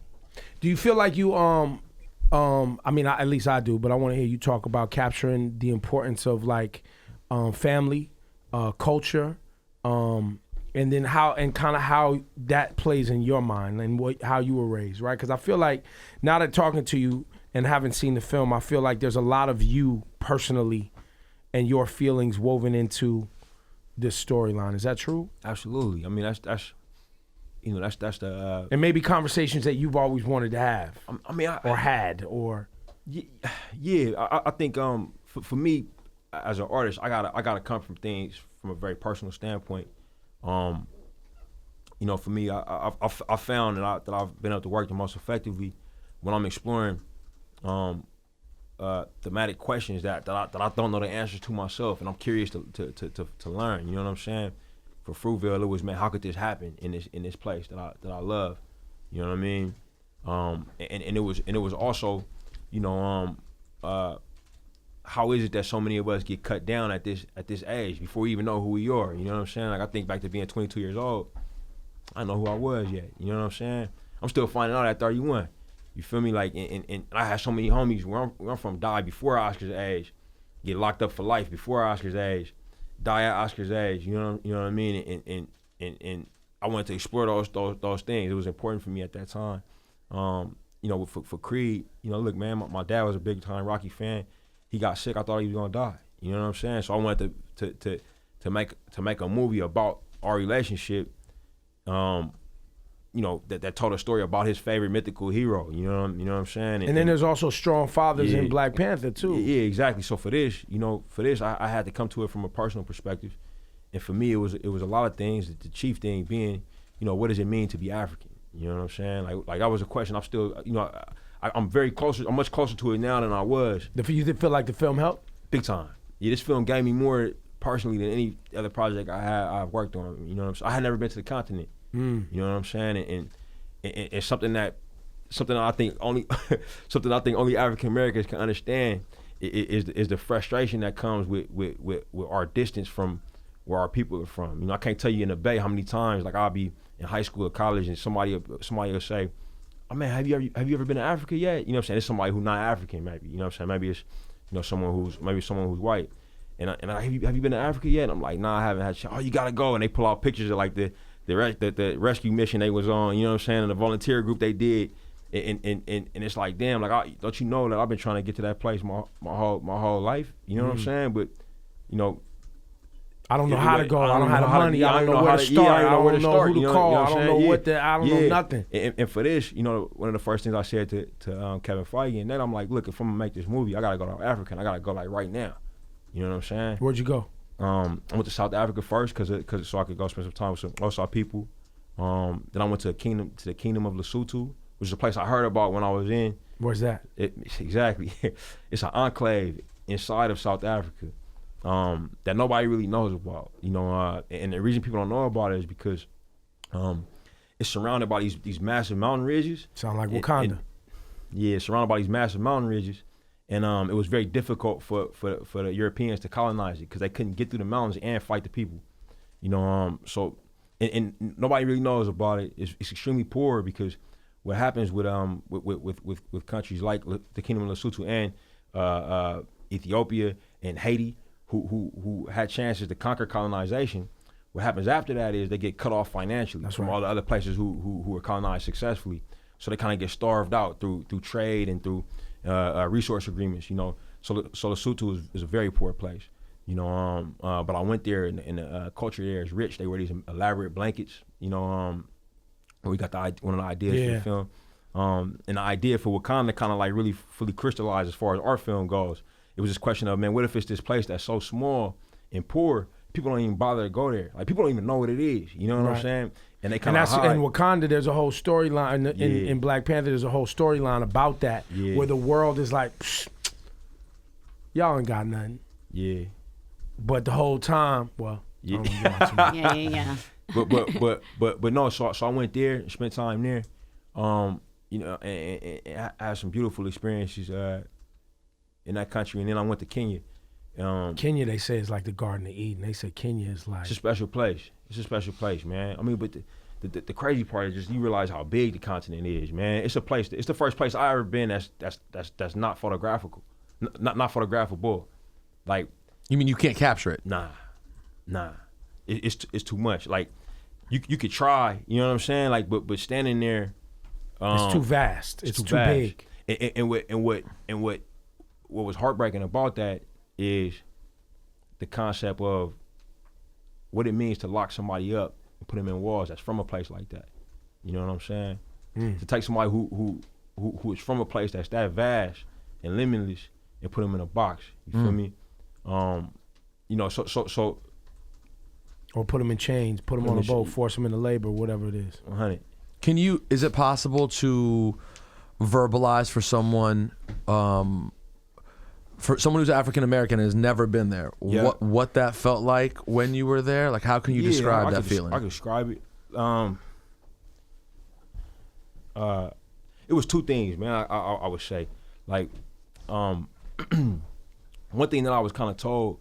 Speaker 2: Do you feel like you I mean, at least I do, but I want to hear you talk about capturing the importance of like family, culture, and then how that plays in your mind and how you were raised, right? Because I feel like now that talking to you and having seen the film, I feel like there's a lot of you personally and your feelings woven into this storyline. Is that true?
Speaker 4: Absolutely. I mean, that's you know, that's the
Speaker 2: and maybe conversations that you've always wanted to have.
Speaker 4: I mean, I think for me as an artist, I gotta come from things from a very personal standpoint. You know, for me, I found that I've been able to work the most effectively when I'm exploring thematic questions that I don't know the answers to myself, and I'm curious to learn. You know what I'm saying? For Fruitvale, it was, man, how could this happen in this place that I love? You know what I mean? And it was also, you know, how is it that so many of us get cut down at this age before we even know who we are? You know what I'm saying? Like, I think back to being 22 years old, I don't know who I was yet. You know what I'm saying? I'm still finding out at 31. You feel me? Like, and I had so many homies where I'm from die before Oscar's age, get locked up for life before Oscar's age, die at Oscar's age. You know what I mean? And I wanted to explore those things. It was important for me at that time. You know, for Creed, you know, look, man, my dad was a big time Rocky fan. He got sick. I thought he was gonna die. You know what I'm saying? So I wanted to make a movie about our relationship. You know, that told a story about his favorite mythical hero. You know what I'm saying?
Speaker 2: And then there's also strong fathers in Black Panther too.
Speaker 4: Yeah, exactly. So for this, I had to come to it from a personal perspective, and for me, it was a lot of things. The chief thing being, you know, what does it mean to be African? You know what I'm saying? Like that was a question. I'm still, you know, I'm much closer to it now than I was.
Speaker 2: You feel like the film helped?
Speaker 4: Big time. Yeah, this film gave me more personally than any other project I've worked on. You know what I'm saying? I had never been to the continent. You know what I'm saying? And something I think only African Americans can understand is the frustration that comes with our distance from where our people are from. You know, I can't tell you in the Bay how many times, like, I'll be in high school or college and somebody will say, "Oh man, have you ever been to Africa yet?" You know what I'm saying? It's somebody who's not African, maybe. You know what I'm saying? Maybe it's, you know, someone who's white. And I have you been to Africa yet? And I'm like, nah, I haven't had. Oh, you gotta go. And they pull out pictures of like the rescue mission they was on, you know what I'm saying, and the volunteer group they did, and it's like, damn, like, don't you know that I've been trying to get to that place my whole life, you know what I'm saying? But, you know,
Speaker 2: I don't know how to go. I don't have the money. I don't know where to start. I don't know who to call. I don't know what to. I don't know nothing.
Speaker 4: And for this, you know, one of the first things I said to Kevin Feige, and then I'm like, look, if I'm gonna make this movie, I gotta go to Africa. And I gotta go like right now. You know what I'm saying?
Speaker 2: Where'd you go?
Speaker 4: I went to South Africa first because so I could go spend some time with some Xhosa people. Then I went to the kingdom of Lesotho, which is a place I heard about when I was in.
Speaker 2: Where's that?
Speaker 4: Exactly. It's an enclave inside of South Africa that nobody really knows about. You know, and the reason people don't know about it is because it's surrounded by these massive mountain ridges.
Speaker 2: Sound like Wakanda.
Speaker 4: Yeah, it's surrounded by these massive mountain ridges. And it was very difficult for the Europeans to colonize it because they couldn't get through the mountains and fight the people. You know, so and nobody really knows about it. It's extremely poor because what happens with countries like the Kingdom of Lesotho and Ethiopia and Haiti, who had chances to conquer colonization, what happens after that is they get cut off financially from all the other places who were colonized successfully. So they kind of get starved out through trade and through resource agreements, you know. So Lesotho is a very poor place, you know. But I went there, and the culture there is rich. They wear these elaborate blankets, you know. We got one of the ideas for the film, and the idea for Wakanda kind of like really fully crystallized as far as our film goes. It was this question of, man, what if it's this place that's so small and poor, people don't even bother to go there. Like, people don't even know what it is. You know what I'm saying? And they kind of hide.
Speaker 2: In Wakanda, there's a whole storyline. In Black Panther, there's a whole storyline about that, where the world is like, y'all ain't got nothing.
Speaker 4: Yeah.
Speaker 2: But the whole time, well,
Speaker 5: yeah.
Speaker 4: But no. So I went there and spent time there. You know, and I had some beautiful experiences in that country. And then I went to Kenya.
Speaker 2: Kenya, they say, is like the Garden of Eden. They say Kenya is like...
Speaker 4: It's a special place. It's a special place, man. I mean, but the crazy part is just you realize how big the continent is, man. It's a place. It's the first place I ever been that's not photographical, not photographable. Like,
Speaker 3: you mean you can't capture it?
Speaker 4: Nah. It's too much. Like, you could try. You know what I'm saying? Like, but standing there,
Speaker 2: it's too vast. It's too big.
Speaker 4: And what was heartbreaking about that is the concept of what it means to lock somebody up and put them in walls that's from a place like that. You know what I'm saying? To take somebody who is from a place that's that vast and limitless and put them in a box. You feel me? You know, so.
Speaker 2: Or put them in chains, put them on a boat, force them into labor, whatever it is.
Speaker 4: 100.
Speaker 3: Is it possible to verbalize for someone, who's African American and has never been there, what that felt like when you were there? Like, how can you describe that feeling?
Speaker 4: I can describe it. It was two things, man. I would say, like, one thing that I was kind of told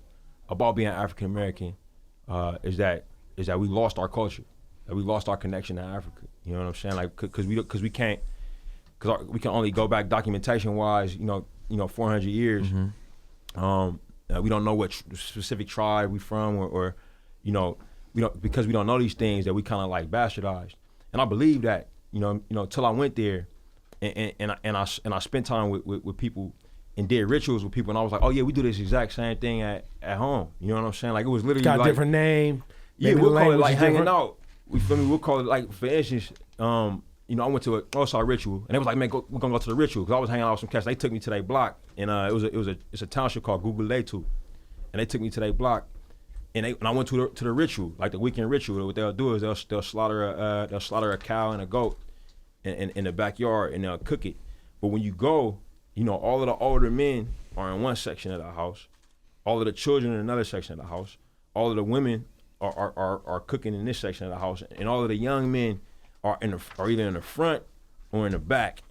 Speaker 4: about being African American is that we lost our culture, that we lost our connection to Africa. You know what I'm saying? Like, because we can only go back documentation wise, you know, 400 years. We don't know what specific tribe we from, or you know, because we don't know these things, that we kind of like bastardized. And I believe that, you know, till I went there, and I spent time with people and did rituals with people, and I was like, oh yeah, we do this exact same thing at home. You know what I'm saying? Like, it was literally
Speaker 2: got
Speaker 4: like,
Speaker 2: a different name.
Speaker 4: Yeah, we'll call it like hanging out. We feel me? We'll call it like, for instance, you know, I went to a ritual, and it was like, man, we're gonna go to the ritual, because I was hanging out with some cats. They took me to their block, and it's a township called Coogler, and they took me to their block, and I went to the ritual, like the weekend ritual. What they'll do is they'll slaughter a cow and a goat in the backyard, and they'll cook it. But when you go, you know, all of the older men are in one section of the house, all of the children in another section of the house, all of the women are cooking in this section of the house, and all of the young men are either in the front or in the back,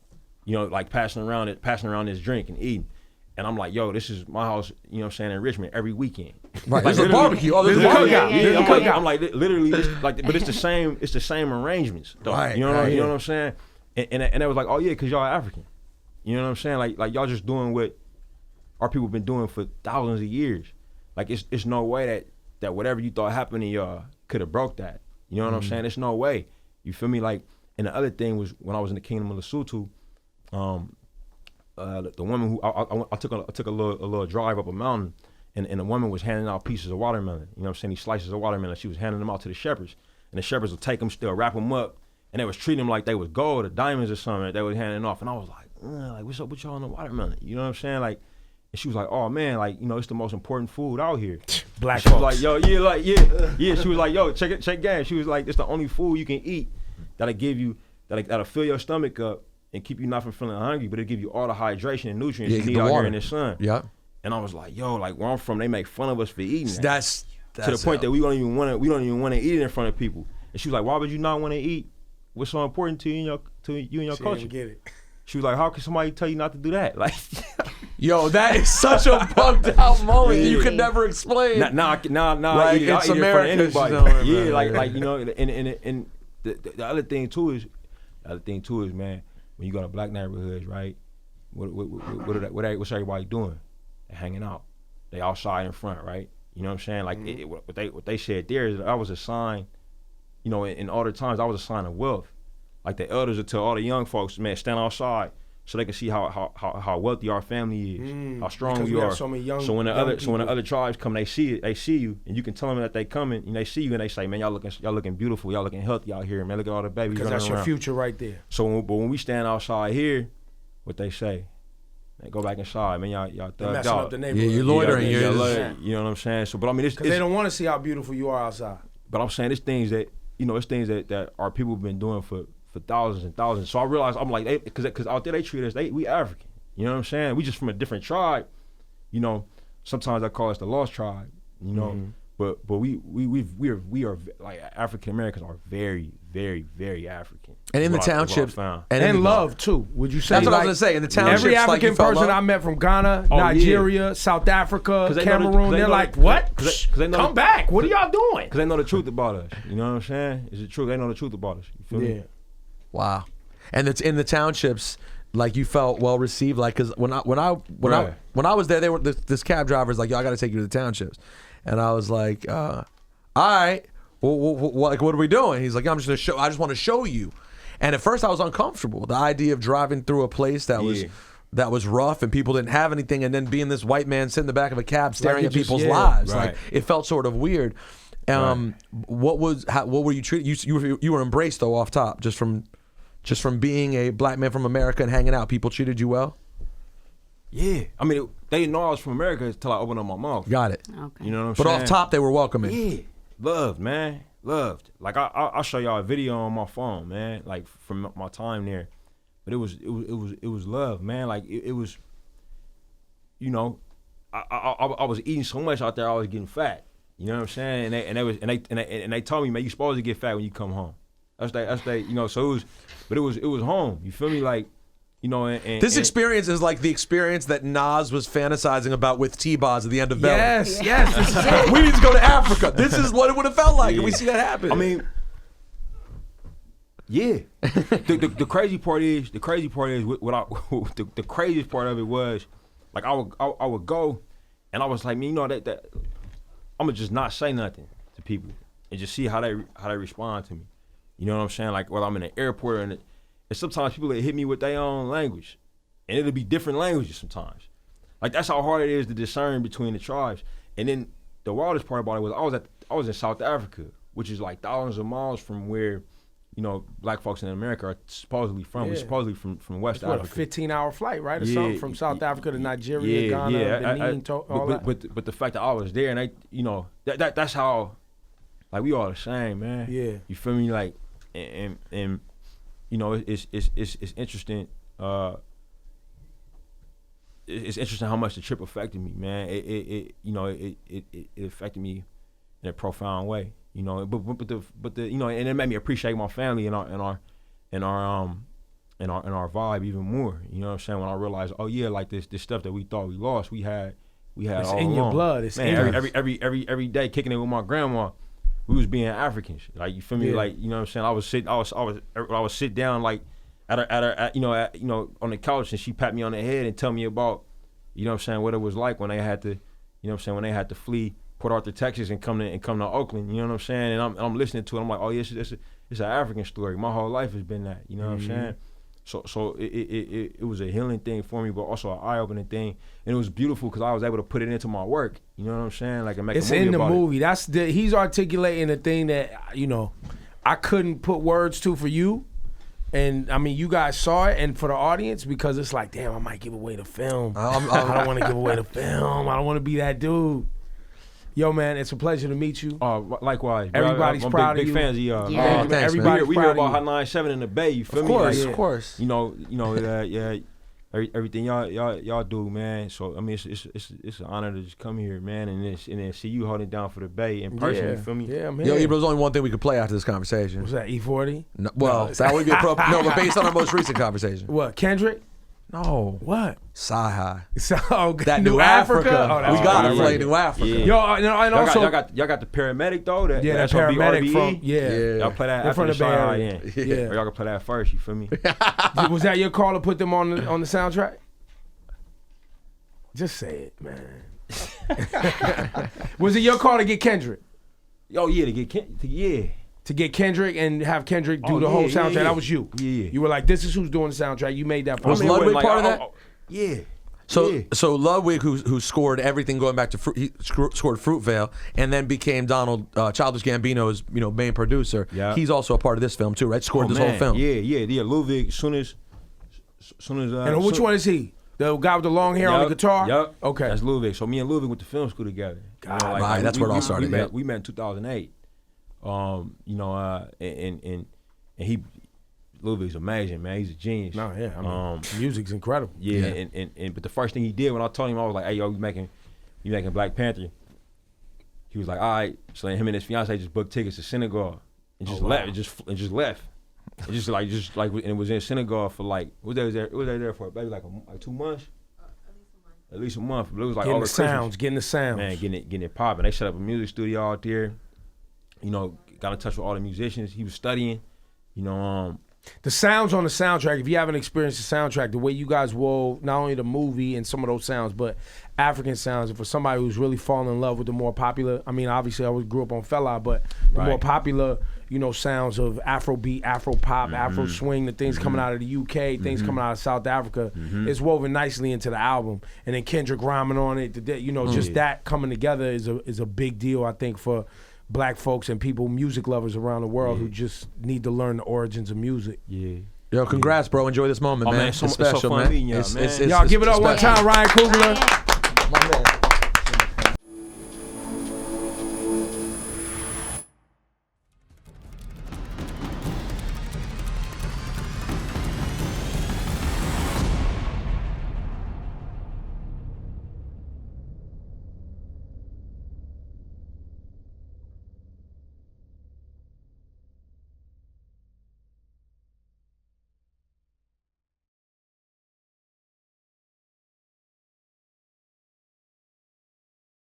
Speaker 4: you know, like passing around this drink and eating. And I'm like, yo, this is my house, you know what I'm saying, in Richmond every weekend.
Speaker 3: Right.
Speaker 4: Like,
Speaker 3: there's a barbecue. Oh, there's a cookout.
Speaker 4: I'm like, literally, but it's the same arrangements, though.
Speaker 3: Right,
Speaker 4: you know what I'm saying? And it was like, oh yeah, because y'all are African. You know what I'm saying? Like y'all just doing what our people been doing for thousands of years. Like, it's no way that whatever you thought happened to y'all could have broke that. You know what I'm saying? There's no way. You feel me? Like, and the other thing was, when I was in the Kingdom of Lesotho, the woman who I took a little drive up a mountain, and the woman was handing out pieces of watermelon. You know what I'm saying? These slices of watermelon. She was handing them out to the shepherds, and the shepherds would take them, still wrap them up, and they was treating them like they was gold or diamonds or something that they was handing off. And I was like, what's up with y'all on the watermelon? You know what I'm saying? Like, and she was like, oh man, like, you know, it's the most important food out here.
Speaker 2: Black
Speaker 4: she was
Speaker 2: folks.
Speaker 4: like, yo, yeah. She was like, yo, check game. She was like, it's the only food you can eat that'll give you, that'll fill your stomach up and keep you not from feeling hungry, but it'll give you all the hydration and nutrients you need out here in the sun.
Speaker 3: Yeah.
Speaker 4: And I was like, yo, like, where I'm from, they make fun of us for eating that.
Speaker 3: That's
Speaker 4: to the point that we don't even want to eat it in front of people. And she was like, why would you not want to eat what's so important to you and your
Speaker 2: She
Speaker 4: culture?
Speaker 2: didn't get it.
Speaker 4: She was like, how can somebody tell you not to do that? Like,
Speaker 3: yo, that is such a bugged out moment you could never explain.
Speaker 4: Nah,
Speaker 3: like,
Speaker 4: I'll eat
Speaker 3: it's
Speaker 4: it in front of
Speaker 3: America.
Speaker 4: anybody. Yeah, like, you know, and the other thing too is, man, when you go to black neighborhoods, right? What's everybody doing? They're hanging out. They outside in front, right? You know what I'm saying? Like, what they said there is, that was a sign. You know, in older times, that was a sign of wealth. Like, the elders would tell all the young folks, man, stand outside so they can see how wealthy our family is, how strong we are.
Speaker 2: So many young,
Speaker 4: so when the other tribes come, they see you, and you can tell them that they coming, and they see you, and they say, man, y'all looking beautiful, y'all looking healthy out here, man. Look at all the babies running around.
Speaker 2: Because that's your future right there.
Speaker 4: So when we stand outside here, what they say, they go back inside, man. Y'all thugged
Speaker 2: messing
Speaker 4: out.
Speaker 2: up the neighborhood.
Speaker 3: Yeah, you're loitering.
Speaker 4: You know what I'm saying? So, but I mean,
Speaker 2: because they don't want to see how beautiful you are outside.
Speaker 4: But I'm saying, it's things that it's things that our people have been doing for thousands and thousands. So I realized, I'm like, because out there they treat us, we African. You know what I'm saying? We just from a different tribe. Sometimes I call us the lost tribe. But we are like African Americans are very, very, very African.
Speaker 3: And in the townships,
Speaker 2: and love too. Would you say?
Speaker 3: That's what I was gonna say. In the townships,
Speaker 2: every African person I met from Ghana, Nigeria, South Africa, Cameroon, they're like, what? Come back. What are y'all doing?
Speaker 4: Because they know the truth about us. You know what I'm saying? Is it true? They know the truth about us. You feel me?
Speaker 3: Wow. And it's in the townships. Like you felt well received, like because when I was there, they were this cab driver's like, yo, I got to take you to the townships, and I was like, all right, what are we doing? He's like, I just want to show you, and at first I was uncomfortable. The idea of driving through a place that was rough and people didn't have anything, and then being this white man sitting in the back of a cab staring at people's lives, like it felt sort of weird. What were you treated? You were embraced though off top just from being a black man from America and hanging out. People treated you well?
Speaker 4: Yeah. I mean, they didn't know I was from America until I opened up my mouth.
Speaker 3: Got it.
Speaker 5: Okay.
Speaker 4: You know what I'm saying?
Speaker 3: But off top, they were welcoming.
Speaker 4: Yeah. Loved, man. Loved. Like, I'll show y'all a video on my phone, man, like, from my time there. But it was love, man. Like, it was, I was eating so much out there, I was getting fat. You know what I'm saying? And they told me, man, you supposed to get fat when you come home. That's so it was home. You feel me? Like, and
Speaker 3: this experience is like the experience that Nas was fantasizing about with T-Boz at the end of Belly.
Speaker 2: Yes.
Speaker 3: We need to go to Africa. This is what it would have felt like, and we see that happen.
Speaker 4: I mean, yeah. The crazy part is the craziest part of it was, like, I would go, and I was like, man, that I'm gonna just not say nothing to people and just see how they respond to me. You know what I'm saying? Like, I'm in an airport and sometimes people hit me with their own language, and it'll be different languages sometimes. Like, that's how hard it is to discern between the tribes. And then the wildest part about it was I was in South Africa, which is like thousands of miles from where, black folks in America are supposedly from.
Speaker 2: Yeah.
Speaker 4: We're supposedly from West
Speaker 2: What,
Speaker 4: Africa.
Speaker 2: a 15-hour flight, right? Or something from South Africa to Nigeria, Ghana, Benin, all that.
Speaker 4: But the fact that I was there, and that's how, like, we all the same, man.
Speaker 2: Yeah.
Speaker 4: You feel me? Like, and it's interesting. It's interesting how much the trip affected me, man. It affected me in a profound way, But and it made me appreciate my family and our vibe even more. You know what I'm saying? When I realized, like this stuff that we thought we lost, we had
Speaker 2: it's
Speaker 4: all
Speaker 2: in
Speaker 4: along.
Speaker 2: your blood. It's
Speaker 4: man,
Speaker 2: in
Speaker 4: every day kicking it with my grandma. We was being Africans, like, you feel me? Like, you know what I'm saying? I was sit down, like, at on the couch, and she pat me on the head and tell me about, what it was like when they had to, when they had to flee Port Arthur, Texas, and come to Oakland. You know what I'm saying? And I'm listening to it. I'm like, oh yeah, it's an African story. My whole life has been that. You know what I'm saying? So it was a healing thing for me, but also an eye-opening thing, and it was beautiful because I was able to put it into my work. You know what I'm saying? Like, and make
Speaker 2: it's
Speaker 4: a movie
Speaker 2: in the
Speaker 4: about
Speaker 2: movie.
Speaker 4: It.
Speaker 2: He's articulating the thing that I couldn't put words to for you, and I mean, you guys saw it, and for the audience, because it's like, damn, I might give away the film. I don't want to give away the film. I don't want to be that dude. Yo, man, it's a pleasure to meet you.
Speaker 4: Likewise.
Speaker 2: Everybody's
Speaker 4: I'm
Speaker 2: proud
Speaker 4: big
Speaker 2: of you.
Speaker 4: fans of y'all.
Speaker 5: Yeah.
Speaker 4: Man.
Speaker 3: Thanks,
Speaker 2: Everybody
Speaker 4: we hear about Hot 97 in the Bay. You feel me?
Speaker 3: Of course.
Speaker 4: Everything y'all do, man. So I mean, it's an honor to just come here, man, and then see you holding it down for the Bay in person. You feel me?
Speaker 2: Yeah, man.
Speaker 3: Yo, there's only one thing we could play after this conversation.
Speaker 2: What's that, E40?
Speaker 3: No, well, that would be appropriate. No, but based on our most recent conversation.
Speaker 2: What, Kendrick?
Speaker 3: No.
Speaker 2: What?
Speaker 3: Sci-Hi.
Speaker 2: So,
Speaker 3: That New Africa.
Speaker 2: Oh,
Speaker 3: we gotta play
Speaker 2: right.
Speaker 3: New Africa.
Speaker 4: Yeah.
Speaker 2: Yo, and also,
Speaker 4: y'all got the paramedic though.
Speaker 2: that
Speaker 4: that's gonna be
Speaker 2: paramedic
Speaker 4: RBE.
Speaker 2: from
Speaker 4: Y'all play that
Speaker 2: They're
Speaker 4: after
Speaker 2: from
Speaker 4: the
Speaker 2: the Bay
Speaker 4: Sci-Hi
Speaker 2: Area.
Speaker 4: end.
Speaker 2: Yeah.
Speaker 4: Or y'all can play that first. You feel me?
Speaker 2: Was that your call to put them on the soundtrack? Just say it, man. Was it your call to get Kendrick?
Speaker 4: Oh yeah,
Speaker 2: To get Kendrick and have Kendrick do the whole soundtrack? That was you.
Speaker 4: Yeah.
Speaker 2: You were like, this is who's doing the soundtrack. You made that.
Speaker 3: Was Ludwig part of that?
Speaker 4: Yeah.
Speaker 3: So Ludwig, who scored everything going back to he scored Fruitvale, and then became Donald Childish Gambino's main producer.
Speaker 4: Yeah.
Speaker 3: He's also a part of this film too, right? Scored this whole film.
Speaker 4: Yeah. Ludwig, as soon as.
Speaker 2: And which one is he? The guy with the long hair on the guitar?
Speaker 4: Yep.
Speaker 2: Okay.
Speaker 4: That's Ludwig. So me and Ludwig went to film school together.
Speaker 3: Right, that's where it all started.
Speaker 4: We met in 2008. You know, and he, Lil Big's amazing, man. He's a genius.
Speaker 2: No, yeah, I mean, music's incredible.
Speaker 4: Yeah, and but the first thing he did when I told him, I was like, hey, yo, you making Black Panther? He was like, all right. So then him and his fiance just booked tickets to Senegal and just left. And just left. And just like, and it was in Senegal for like, what was they there for? Maybe like 2 months. At least a month. But it was like
Speaker 2: getting the sounds.
Speaker 4: Man, getting it popping. They set up a music studio out there. You know, got in touch with all the musicians. He was studying. You know,
Speaker 2: the sounds on the soundtrack, if you haven't experienced the soundtrack, the way you guys wove not only the movie and some of those sounds, but African sounds. And for somebody who's really fallen in love with the more popular, I mean, obviously I grew up on Fela, but the more popular, you know, sounds of Afrobeat, Afro pop, Afro swing, the things coming out of the UK, things coming out of South Africa, it's woven nicely into the album. And then Kendrick rhyming on it, you know, just that coming together is a big deal, I think, for Black folks and people, music lovers around the world who just need to learn the origins of music.
Speaker 4: Yeah.
Speaker 3: Yo, congrats, bro. Enjoy this moment, man.
Speaker 4: Man, it's
Speaker 3: special,
Speaker 4: so fun
Speaker 3: man.
Speaker 4: meeting y'all, man.
Speaker 2: Y'all give it up one time, Ryan Coogler.